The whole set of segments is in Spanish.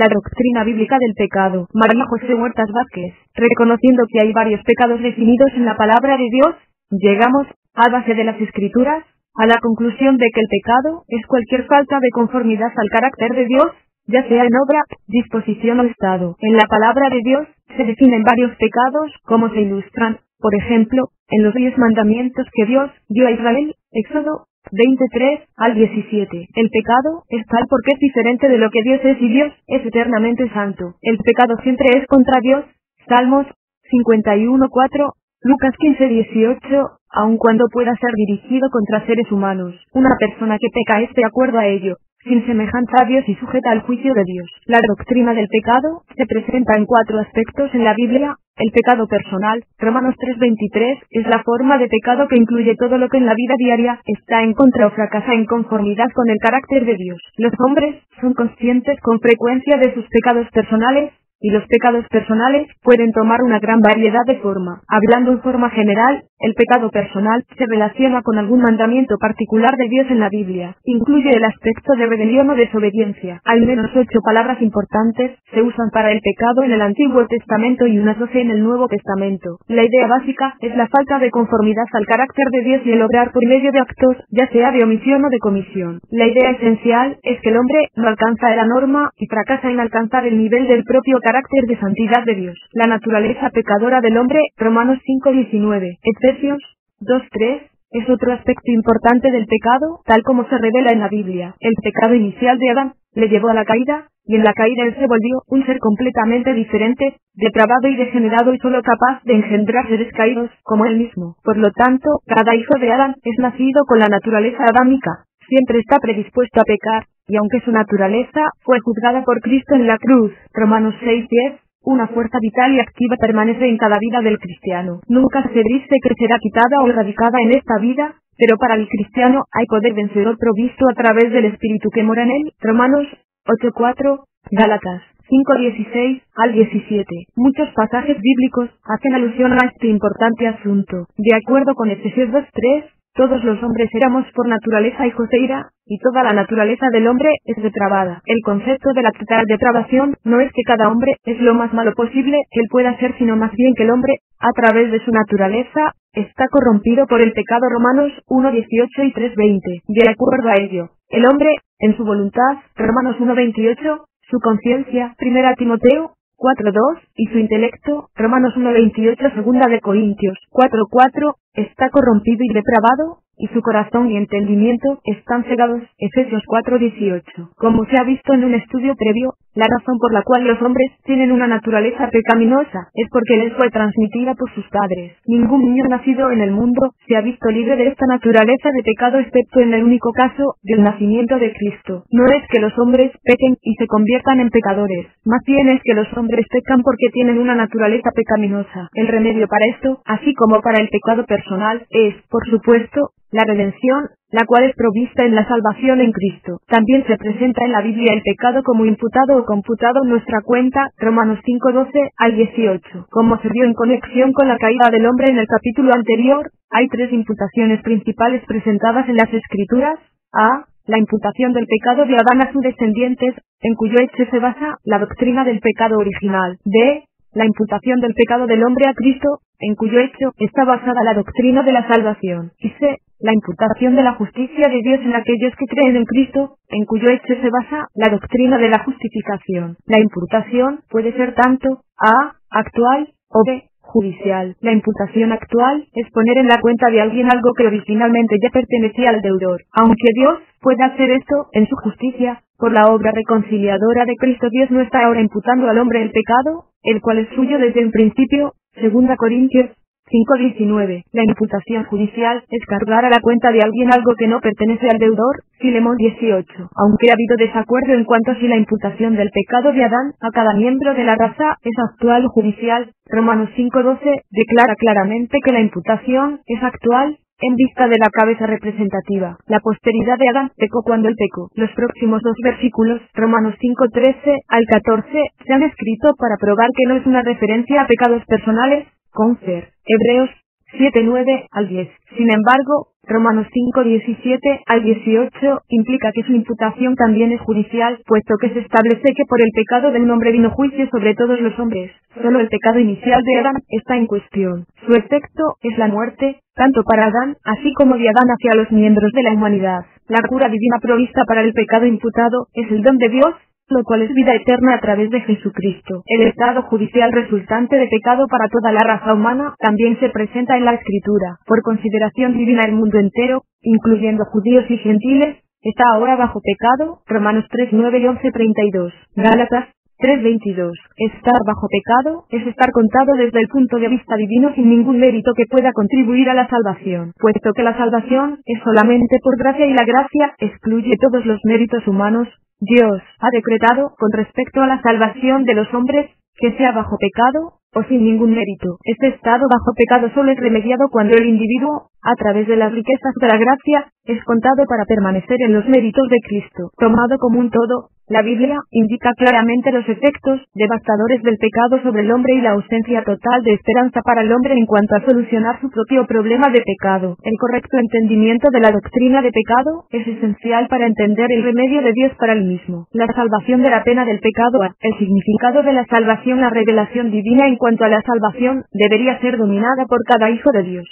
La doctrina bíblica del pecado. María José Huertas Vázquez. Reconociendo que hay varios pecados definidos en la palabra de Dios, llegamos, a base de las Escrituras, a la conclusión de que el pecado es cualquier falta de conformidad al carácter de Dios, ya sea en obra, disposición o estado. En la palabra de Dios, se definen varios pecados, como se ilustran, por ejemplo, en los 10 mandamientos que Dios dio a Israel, Éxodo 23 al 17. El pecado es tal porque es diferente de lo que Dios es y Dios es eternamente santo. El pecado siempre es contra Dios. Salmos 51:4, Lucas 15:18, aun cuando pueda ser dirigido contra seres humanos. Una persona que peca es de acuerdo a ello, sin semejanza a Dios y sujeta al juicio de Dios. La doctrina del pecado se presenta en 4 aspectos en la Biblia. El pecado personal, Romanos 3:23, es la forma de pecado que incluye todo lo que en la vida diaria está en contra o fracasa en conformidad con el carácter de Dios. Los hombres son conscientes con frecuencia de sus pecados personales, y los pecados personales pueden tomar una gran variedad de forma. Hablando en forma general, el pecado personal se relaciona con algún mandamiento particular de Dios en la Biblia. Incluye el aspecto de rebelión o desobediencia. Al menos 8 palabras importantes se usan para el pecado en el Antiguo Testamento y unas 12 en el Nuevo Testamento. La idea básica es la falta de conformidad al carácter de Dios y el obrar por medio de actos, ya sea de omisión o de comisión. La idea esencial es que el hombre no alcanza la norma y fracasa en alcanzar el nivel del propio carácter de santidad de Dios. La naturaleza pecadora del hombre, Romanos 5:19, Efesios 2:3, es otro aspecto importante del pecado, tal como se revela en la Biblia. El pecado inicial de Adán le llevó a la caída, y en la caída él se volvió un ser completamente diferente, depravado y degenerado y solo capaz de engendrar seres caídos, como él mismo. Por lo tanto, cada hijo de Adán es nacido con la naturaleza adámica. Siempre está predispuesto a pecar, y aunque su naturaleza fue juzgada por Cristo en la cruz, Romanos 6:10, una fuerza vital y activa permanece en cada vida del cristiano. Nunca se dice que será quitada o erradicada en esta vida, pero para el cristiano hay poder vencedor provisto a través del Espíritu que mora en él. Romanos 8:4, Gálatas 5:16 al 17. Muchos pasajes bíblicos hacen alusión a este importante asunto. De acuerdo con Efesios 2:3, todos los hombres éramos por naturaleza hijos de ira, y toda la naturaleza del hombre es depravada. El concepto de la total depravación no es que cada hombre es lo más malo posible que él pueda ser, sino más bien que el hombre, a través de su naturaleza, está corrompido por el pecado. Romanos 1:18 y 3:20. De acuerdo a ello, el hombre, en su voluntad, Romanos 1:28, su conciencia, 1 Timoteo 4:2, y su intelecto, Romanos 1:28, 2 de Corintios 4:4, está corrompido y depravado, y su corazón y entendimiento están cegados, Efesios 4:18. Como se ha visto en un estudio previo, la razón por la cual los hombres tienen una naturaleza pecaminosa es porque les fue transmitida por sus padres. Ningún niño nacido en el mundo se ha visto libre de esta naturaleza de pecado excepto en el único caso del nacimiento de Cristo. No es que los hombres pequen y se conviertan en pecadores, más bien es que los hombres pecan porque tienen una naturaleza pecaminosa. El remedio para esto, así como para el pecado personal, es, por supuesto, la redención, la cual es provista en la salvación en Cristo. También se presenta en la Biblia el pecado como imputado o computado en nuestra cuenta, Romanos 5:12 al 18. Como se vio en conexión con la caída del hombre en el capítulo anterior, hay 3 imputaciones principales presentadas en las Escrituras. A. La imputación del pecado de Adán a sus descendientes, en cuyo hecho se basa la doctrina del pecado original. B. La imputación del pecado del hombre a Cristo, en cuyo hecho está basada la doctrina de la salvación. Y C. La imputación de la justicia de Dios en aquellos que creen en Cristo, en cuyo hecho se basa la doctrina de la justificación. La imputación puede ser tanto A. Actual, o B. Judicial. La imputación actual es poner en la cuenta de alguien algo que originalmente ya pertenecía al deudor. Aunque Dios pueda hacer esto en su justicia, por la obra reconciliadora de Cristo, Dios no está ahora imputando al hombre el pecado, el cual es suyo desde el principio, 2 Corintios 5:19. La imputación judicial es cargar a la cuenta de alguien algo que no pertenece al deudor, Filemón 18. Aunque ha habido desacuerdo en cuanto a si la imputación del pecado de Adán a cada miembro de la raza es actual o judicial, Romanos 5:12 declara claramente que la imputación es actual, en vista de la cabeza representativa. La posteridad de Adán pecó cuando él pecó. Los próximos 2 versículos, Romanos 5:13 al 14, se han escrito para probar que no es una referencia a pecados personales, con ser. Hebreos 7:9 al 10. Sin embargo, Romanos 5:17 al 18, implica que su imputación también es judicial, puesto que se establece que por el pecado del hombre vino juicio sobre todos los hombres. Solo el pecado inicial de Adán está en cuestión. Su efecto es la muerte, tanto para Adán, así como de Adán hacia los miembros de la humanidad. La cura divina provista para el pecado imputado es el don de Dios, lo cual es vida eterna a través de Jesucristo. El estado judicial resultante de pecado para toda la raza humana también se presenta en la Escritura. Por consideración divina el mundo entero, incluyendo judíos y gentiles, está ahora bajo pecado. Romanos 3:9 y 11:32. Gálatas 3:22. Estar bajo pecado es estar contado desde el punto de vista divino sin ningún mérito que pueda contribuir a la salvación, puesto que la salvación es solamente por gracia y la gracia excluye todos los méritos humanos. Dios ha decretado, con respecto a la salvación de los hombres, que sea bajo pecado, o sin ningún mérito. Este estado bajo pecado solo es remediado cuando el individuo, a través de las riquezas de la gracia, es contado para permanecer en los méritos de Cristo. Tomado como un todo, la Biblia indica claramente los efectos devastadores del pecado sobre el hombre y la ausencia total de esperanza para el hombre en cuanto a solucionar su propio problema de pecado. El correcto entendimiento de la doctrina de pecado es esencial para entender el remedio de Dios para el mismo. La salvación de la pena del pecado. El significado de la salvación. La revelación divina en cuanto a la salvación debería ser dominada por cada hijo de Dios.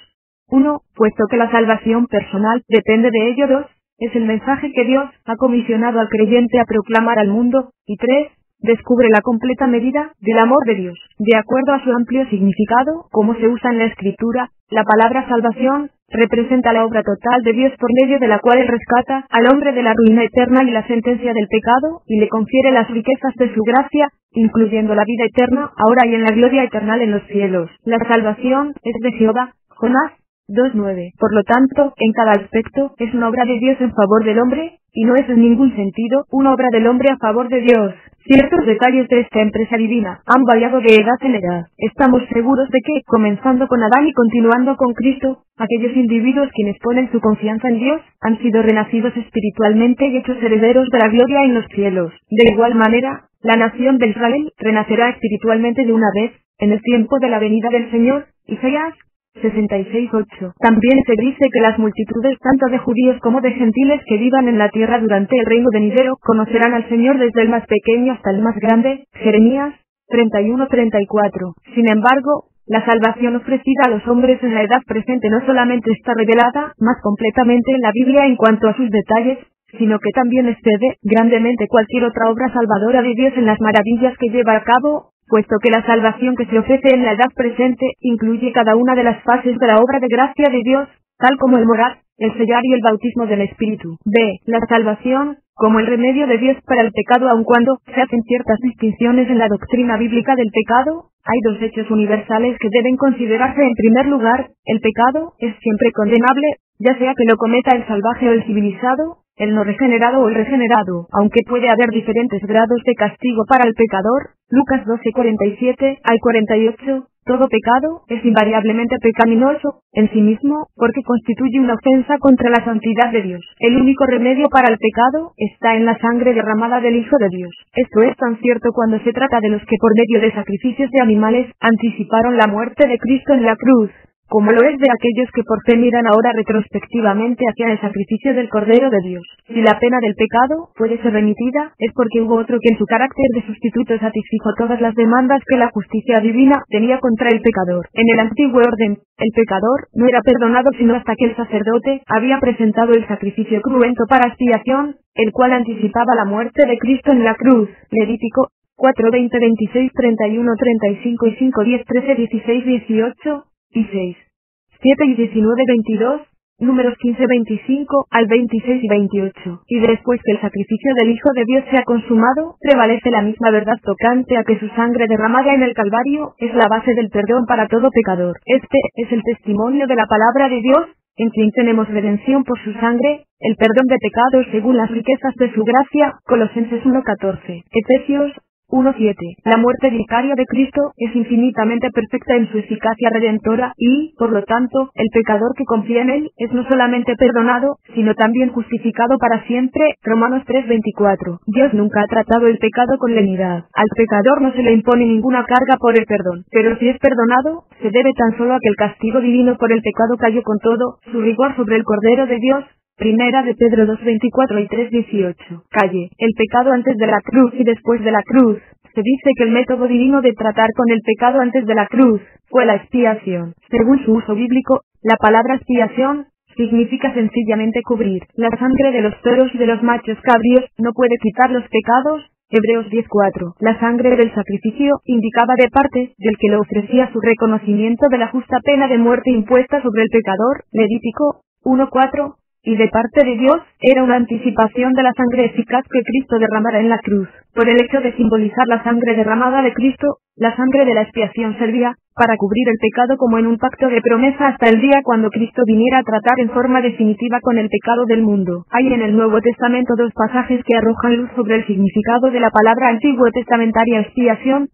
1. Puesto que la salvación personal depende de ello. 2. Es el mensaje que Dios ha comisionado al creyente a proclamar al mundo. Y 3. Descubre la completa medida del amor de Dios. De acuerdo a su amplio significado, como se usa en la Escritura, la palabra salvación representa la obra total de Dios por medio de la cual Él rescata al hombre de la ruina eterna y la sentencia del pecado, y le confiere las riquezas de su gracia, incluyendo la vida eterna, ahora y en la gloria eterna en los cielos. La salvación es de Jehová. Jonás 2:9. Por lo tanto, en cada aspecto, es una obra de Dios en favor del hombre, y no es en ningún sentido una obra del hombre a favor de Dios. Ciertos detalles de esta empresa divina han variado de edad en edad. Estamos seguros de que, comenzando con Adán y continuando con Cristo, aquellos individuos quienes ponen su confianza en Dios, han sido renacidos espiritualmente y hechos herederos de la gloria en los cielos. De igual manera, la nación de Israel renacerá espiritualmente de una vez, en el tiempo de la venida del Señor. Isaías 66:8. También se dice que las multitudes tanto de judíos como de gentiles que vivan en la tierra durante el reino venidero conocerán al Señor desde el más pequeño hasta el más grande. Jeremías 31:34. Sin embargo, la salvación ofrecida a los hombres en la edad presente no solamente está revelada más completamente en la Biblia en cuanto a sus detalles, sino que también excede grandemente cualquier otra obra salvadora de Dios en las maravillas que lleva a cabo, puesto que la salvación que se ofrece en la edad presente incluye cada una de las fases de la obra de gracia de Dios, tal como el morar, el sellar y el bautismo del Espíritu. B. La salvación, como el remedio de Dios para el pecado. Aun cuando se hacen ciertas distinciones en la doctrina bíblica del pecado, hay dos hechos universales que deben considerarse. En primer lugar, el pecado es siempre condenable, ya sea que lo cometa el salvaje o el civilizado, el no regenerado o el regenerado, aunque puede haber diferentes grados de castigo para el pecador. Lucas 12:47 al 48. Todo pecado es invariablemente pecaminoso en sí mismo, porque constituye una ofensa contra la santidad de Dios. El único remedio para el pecado está en la sangre derramada del Hijo de Dios. Esto es tan cierto cuando se trata de los que por medio de sacrificios de animales anticiparon la muerte de Cristo en la cruz, como lo es de aquellos que por fe miran ahora retrospectivamente hacia el sacrificio del Cordero de Dios. Si la pena del pecado puede ser remitida, es porque hubo otro que en su carácter de sustituto satisfizo todas las demandas que la justicia divina tenía contra el pecador. En el antiguo orden, el pecador no era perdonado sino hasta que el sacerdote había presentado el sacrificio cruento para expiación, el cual anticipaba la muerte de Cristo en la cruz. Levítico 4:20, 26, 31, 35 y 5, 10, 13, 16, 18 y 6, 7 y 19, 22, números 15, 25 al 26 y 28. Y después que el sacrificio del Hijo de Dios sea consumado, prevalece la misma verdad tocante a que su sangre derramada en el Calvario es la base del perdón para todo pecador. Este es el testimonio de la palabra de Dios, en quien tenemos redención por su sangre, el perdón de pecados según las riquezas de su gracia. Colosenses 1:14. Efesios 1:7. La muerte vicaria de Cristo es infinitamente perfecta en su eficacia redentora y, por lo tanto, el pecador que confía en él es no solamente perdonado, sino también justificado para siempre. Romanos 3:24. Dios nunca ha tratado el pecado con lenidad. Al pecador no se le impone ninguna carga por el perdón, pero si es perdonado, se debe tan solo a que el castigo divino por el pecado cayó con todo su rigor sobre el Cordero de Dios. Primera de Pedro 2:24 y 3:18. Calle. El pecado antes de la cruz y después de la cruz. Se dice que el método divino de tratar con el pecado antes de la cruz fue la expiación. Según su uso bíblico, la palabra expiación significa sencillamente cubrir. La sangre de los toros y de los machos cabríos no puede quitar los pecados. Hebreos 10:4. La sangre del sacrificio indicaba de parte del que lo ofrecía su reconocimiento de la justa pena de muerte impuesta sobre el pecador. Levítico 1:4. Y de parte de Dios, era una anticipación de la sangre eficaz que Cristo derramara en la cruz. Por el hecho de simbolizar la sangre derramada de Cristo, la sangre de la expiación servía para cubrir el pecado como en un pacto de promesa hasta el día cuando Cristo viniera a tratar en forma definitiva con el pecado del mundo. Hay en el Nuevo Testamento dos pasajes que arrojan luz sobre el significado de la palabra antiguo testamentaria expiación.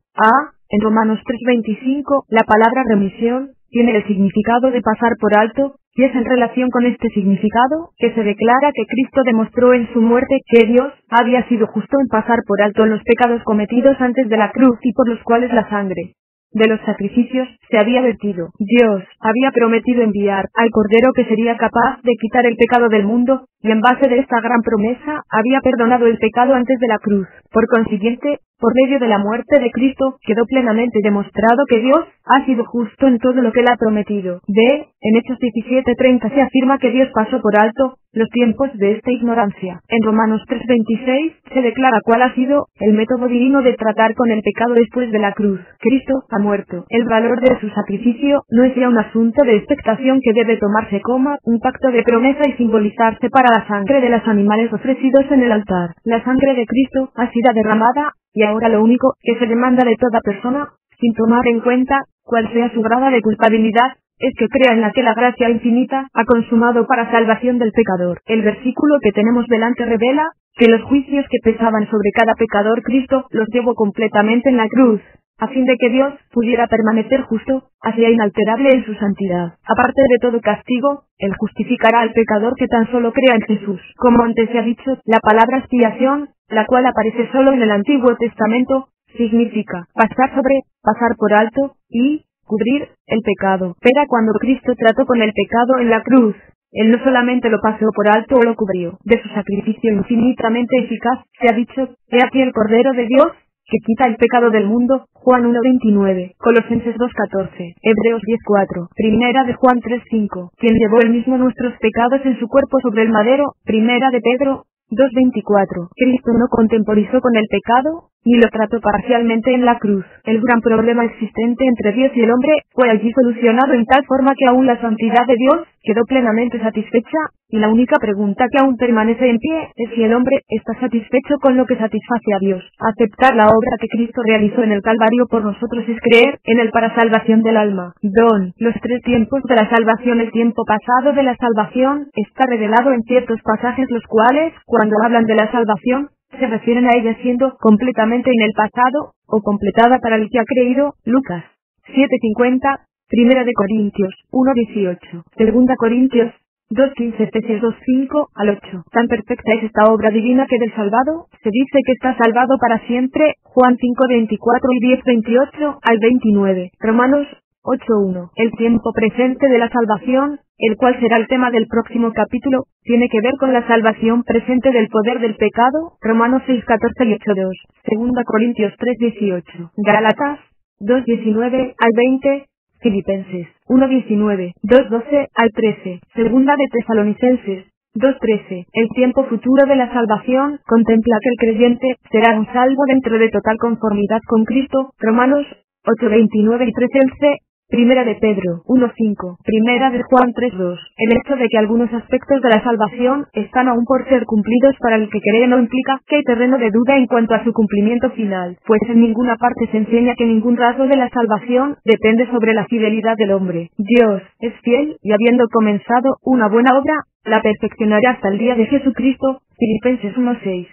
En Romanos 3:25, la palabra remisión tiene el significado de pasar por alto, y es en relación con este significado que se declara que Cristo demostró en su muerte que Dios había sido justo en pasar por alto los pecados cometidos antes de la cruz y por los cuales la sangre de los sacrificios se había vertido. Dios había prometido enviar al Cordero que sería capaz de quitar el pecado del mundo, y en base de esta gran promesa había perdonado el pecado antes de la cruz. Por consiguiente, por medio de la muerte de Cristo, quedó plenamente demostrado que Dios ha sido justo en todo lo que él ha prometido. En Hechos 17:30 se afirma que Dios pasó por alto los tiempos de esta ignorancia. En Romanos 3:26 se declara cuál ha sido el método divino de tratar con el pecado después de la cruz. Cristo ha muerto. El valor de su sacrificio no es ya un asunto de expectación que debe tomarse como un pacto de promesa y simbolizarse para la sangre de los animales ofrecidos en el altar. La sangre de Cristo ha sido derramada, y ahora lo único que se demanda de toda persona, sin tomar en cuenta cuál sea su grado de culpabilidad, es que crea en la que la gracia infinita ha consumado para salvación del pecador. El versículo que tenemos delante revela que los juicios que pesaban sobre cada pecador Cristo los llevó completamente en la cruz, a fin de que Dios pudiera permanecer justo, así inalterable en su santidad. Aparte de todo castigo, Él justificará al pecador que tan solo crea en Jesús. Como antes se ha dicho, la palabra expiación, la cual aparece solo en el Antiguo Testamento, significa pasar por alto, y cubrir el pecado. Pero cuando Cristo trató con el pecado en la cruz, Él no solamente lo pasó por alto o lo cubrió. De su sacrificio infinitamente eficaz, se ha dicho, he aquí el Cordero de Dios, que quita el pecado del mundo. Juan 1:29, Colosenses 2:14, Hebreos 10:4, Primera de Juan 3:5, quien llevó él mismo nuestros pecados en su cuerpo sobre el madero. Primera de Pedro 2:24. Cristo no contemporizó con el pecado, ni lo trató parcialmente en la cruz. El gran problema existente entre Dios y el hombre fue allí solucionado en tal forma que aún la santidad de Dios quedó plenamente satisfecha, y la única pregunta que aún permanece en pie es si el hombre está satisfecho con lo que satisface a Dios. Aceptar la obra que Cristo realizó en el Calvario por nosotros es creer en él para salvación del alma. Los tres tiempos de la salvación. El tiempo pasado de la salvación está revelado en ciertos pasajes, los cuales, cuando hablan de la salvación, se refieren a ella siendo completamente en el pasado, o completada para el que ha creído. Lucas 7:50, Primera de Corintios 1:18, Segunda Corintios 2:15, Efesios 2:5 al 8. Tan perfecta es esta obra divina que del salvado se dice que está salvado para siempre. Juan 5:24 y 10:28 al 29. Romanos 8:1. El tiempo presente de la salvación, el cual será el tema del próximo capítulo, tiene que ver con la salvación presente del poder del pecado. Romanos 6:14 y 8:2. Segunda Corintios 3:18. Gálatas 2:19 al 20. Filipenses 1:19, 2:12 al 13. Segunda de Tesalonicenses 2:13. El tiempo futuro de la salvación contempla que el creyente será un salvo dentro de total conformidad con Cristo. Romanos 8:29 y 13:11. Primera de Pedro 1:5, Primera de Juan 3:2. El hecho de que algunos aspectos de la salvación están aún por ser cumplidos para el que cree no implica que hay terreno de duda en cuanto a su cumplimiento final, pues en ninguna parte se enseña que ningún rasgo de la salvación depende sobre la fidelidad del hombre. Dios es fiel, y habiendo comenzado una buena obra, la perfeccionará hasta el día de Jesucristo. Filipenses 1:6.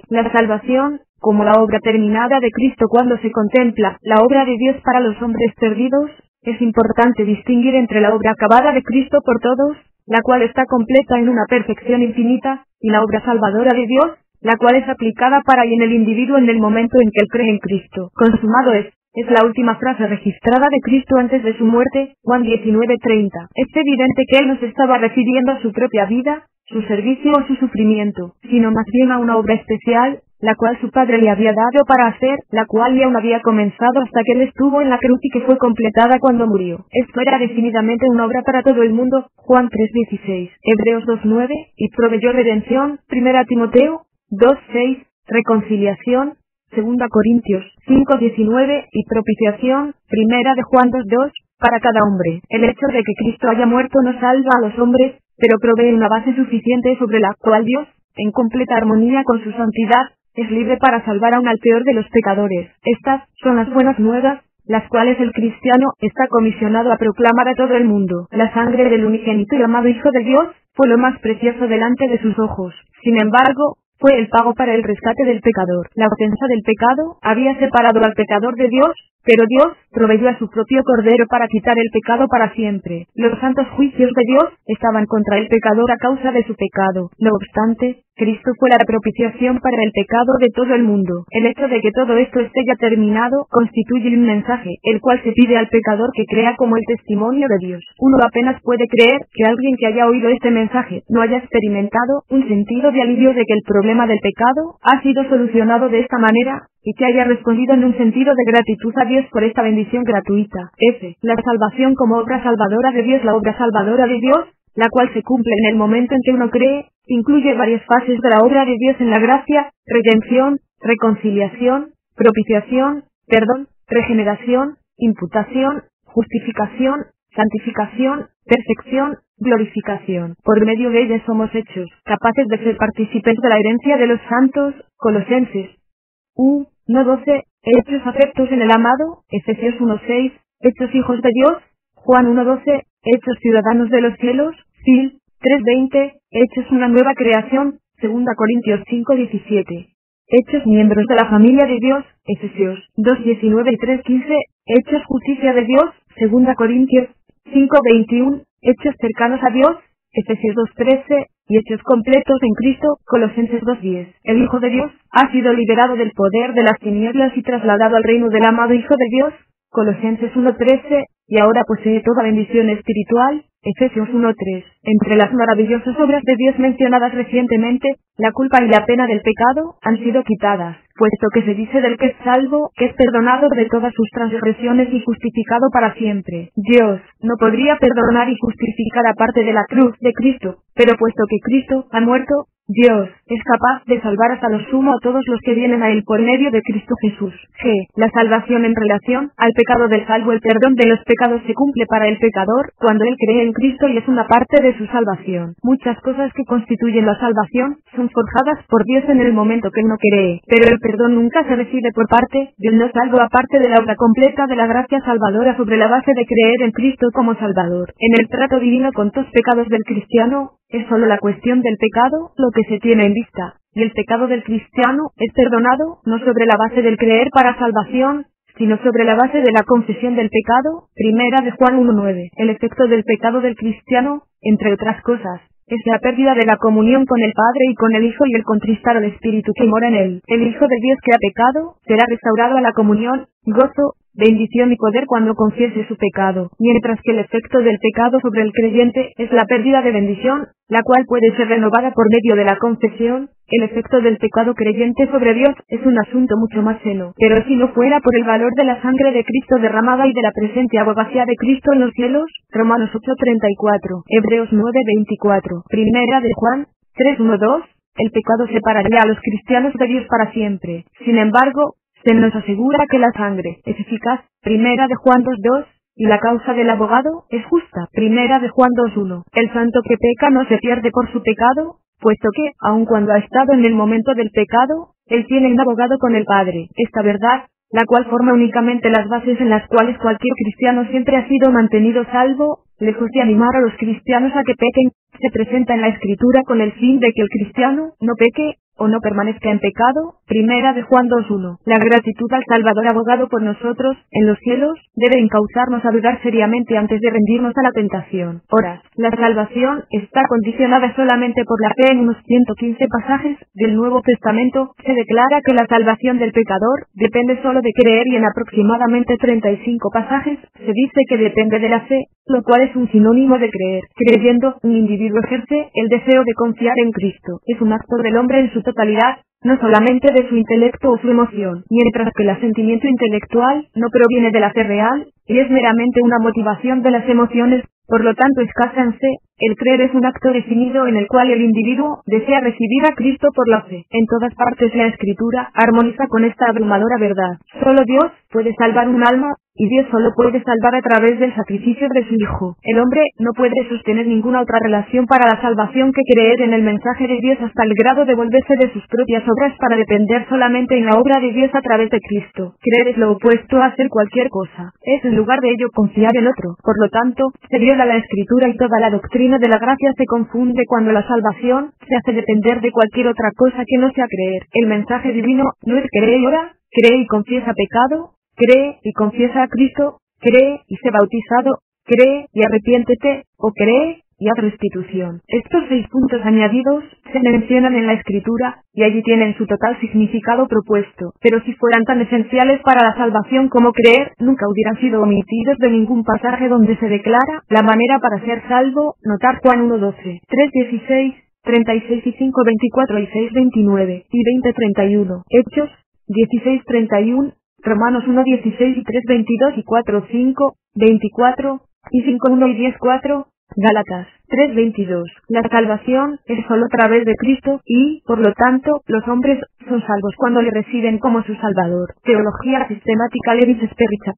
La salvación como la obra terminada de Cristo cuando se contempla la obra de Dios para los hombres perdidos. Es importante distinguir entre la obra acabada de Cristo por todos, la cual está completa en una perfección infinita, y la obra salvadora de Dios, la cual es aplicada para y en el individuo en el momento en que él cree en Cristo. Consumado es la última frase registrada de Cristo antes de su muerte, Juan 19:30. Es evidente que él no se estaba refiriendo a su propia vida, su servicio o su sufrimiento, sino más bien a una obra especial, la cual su Padre le había dado para hacer, la cual ya aún había comenzado hasta que él estuvo en la cruz y que fue completada cuando murió. Esto era decididamente una obra para todo el mundo, Juan 3:16, Hebreos 2:9, y proveyó redención, 1 Timoteo 2:6, reconciliación, 2 Corintios 5:19, y propiciación, 1 de Juan 2:2, para cada hombre. El hecho de que Cristo haya muerto no salva a los hombres, pero provee una base suficiente sobre la cual Dios, en completa armonía con su santidad, es libre para salvar aún al peor de los pecadores. Estas son las buenas nuevas, las cuales el cristiano está comisionado a proclamar a todo el mundo. La sangre del unigénito y amado Hijo de Dios fue lo más precioso delante de sus ojos. Sin embargo, fue el pago para el rescate del pecador. La ofensa del pecado había separado al pecador de Dios, pero Dios proveyó a su propio Cordero para quitar el pecado para siempre. Los santos juicios de Dios estaban contra el pecador a causa de su pecado. No obstante, Cristo fue la propiciación para el pecado de todo el mundo. El hecho de que todo esto esté ya terminado constituye un mensaje, el cual se pide al pecador que crea como el testimonio de Dios. Uno apenas puede creer que alguien que haya oído este mensaje no haya experimentado un sentido de alivio de que el problema del pecado ha sido solucionado de esta manera, y que haya respondido en un sentido de gratitud a Dios por esta bendición gratuita. F. La salvación como obra salvadora de Dios. La obra salvadora de Dios, la cual se cumple en el momento en que uno cree, incluye varias fases de la obra de Dios en la gracia: redención, reconciliación, propiciación, perdón, regeneración, imputación, justificación, santificación, perfección, glorificación. Por medio de ella somos hechos capaces de ser partícipes de la herencia de los santos. Colosenses 1:12, hechos afectos en el amado, Efesios 1:6, hechos hijos de Dios, Juan 1:12, hechos ciudadanos de los cielos, Phil 3:20, hechos una nueva creación, 2 Corintios 5:17, hechos miembros de la familia de Dios, Efesios 2:19 y 3:15, hechos justicia de Dios, 2 Corintios 5:21, hechos cercanos a Dios, Efesios 2:13, y hechos completos en Cristo, Colosenses 2:10. El Hijo de Dios ha sido liberado del poder de las tinieblas y trasladado al reino del amado Hijo de Dios, Colosenses 1:13, y ahora posee toda bendición espiritual, Efesios 1:3. Entre las maravillosas obras de Dios mencionadas recientemente, la culpa y la pena del pecado han sido quitadas, puesto que se dice del que es salvo, que es perdonado de todas sus transgresiones y justificado para siempre. Dios no podría perdonar y justificar aparte de la cruz de Cristo, pero puesto que Cristo ha muerto, Dios es capaz de salvar hasta lo sumo a todos los que vienen a Él por medio de Cristo Jesús. G. La salvación en relación al pecado del salvo. El perdón de los pecados se cumple para el pecador cuando él cree en Cristo y es una parte de su salvación. Muchas cosas que constituyen la salvación son forjadas por Dios en el momento que él no cree, pero el perdón nunca se recibe por parte del no salvo aparte de la obra completa de la gracia salvadora sobre la base de creer en Cristo como Salvador. En el trato divino con los pecados del cristiano, es solo la cuestión del pecado lo que se tiene en vista, y el pecado del cristiano es perdonado no sobre la base del creer para salvación, sino sobre la base de la confesión del pecado, 1 de Juan 1:9. El efecto del pecado del cristiano, entre otras cosas, es la pérdida de la comunión con el Padre y con el Hijo y el contristar al Espíritu que mora en él. El Hijo de Dios que ha pecado, será restaurado a la comunión, gozo, bendición y poder cuando confiese su pecado, mientras que el efecto del pecado sobre el creyente es la pérdida de bendición, la cual puede ser renovada por medio de la confesión. El efecto del pecado creyente sobre Dios es un asunto mucho más seno, pero si no fuera por el valor de la sangre de Cristo derramada y de la presente abogacía de Cristo en los cielos, Romanos 8:34, Hebreos 9:24, Primera de Juan 3:1-2, el pecado separaría a los cristianos de Dios para siempre. Sin embargo, se nos asegura que la sangre es eficaz, 1 de Juan 2:2, y la causa del abogado es justa, 1 de Juan 2:1. El santo que peca no se pierde por su pecado, puesto que, aun cuando ha estado en el momento del pecado, él tiene un abogado con el Padre. Esta verdad, la cual forma únicamente las bases en las cuales cualquier cristiano siempre ha sido mantenido salvo, lejos de animar a los cristianos a que pequen, se presenta en la Escritura con el fin de que el cristiano no peque, o no permanezca en pecado. Primera de Juan 2:1. La gratitud al Salvador abogado por nosotros, en los cielos, debe encauzarnos a dudar seriamente antes de rendirnos a la tentación. Horas. La salvación está condicionada solamente por la fe. En unos 115 pasajes del Nuevo Testamento, se declara que la salvación del pecador depende solo de creer, y en aproximadamente 35 pasajes, se dice que depende de la fe, lo cual es un sinónimo de creer. Creyendo, un individuo ejerce el deseo de confiar en Cristo. Es un acto del hombre en su totalidad, no solamente de su intelecto o su emoción, mientras que el asentimiento intelectual no proviene de la fe real, y es meramente una motivación de las emociones, por lo tanto escasa en fe. El creer es un acto definido en el cual el individuo desea recibir a Cristo por la fe. En todas partes la Escritura armoniza con esta abrumadora verdad. Solo Dios puede salvar un alma, y Dios solo puede salvar a través del sacrificio de su Hijo. El hombre no puede sostener ninguna otra relación para la salvación que creer en el mensaje de Dios hasta el grado de volverse de sus propias obras para depender solamente en la obra de Dios a través de Cristo. Creer es lo opuesto a hacer cualquier cosa. Es en lugar de ello confiar en otro. Por lo tanto, se viola la Escritura y toda la doctrina de la gracia se confunde cuando la salvación se hace depender de cualquier otra cosa que no sea creer. El mensaje divino no es cree y ora, cree y confiesa pecado, cree y confiesa a Cristo, cree y sé bautizado, cree y arrepiéntete, o cree y haz restitución. Estos 6 puntos añadidos se mencionan en la Escritura, y allí tienen su total significado propuesto. Pero si fueran tan esenciales para la salvación como creer, nunca hubieran sido omitidos de ningún pasaje donde se declara la manera para ser salvo. Notar Juan 1:12, 3:16, 36 y 5:24 y 6:29, y 20:31. Hechos 16:31, Romanos 1:16 y 3:22 y 4:5, 24, y 5:1 y 10:4, Gálatas 3:22. La salvación es solo a través de Cristo, y, por lo tanto, los hombres son salvos cuando le reciben como su Salvador. Teología sistemática. Levis Sperricha.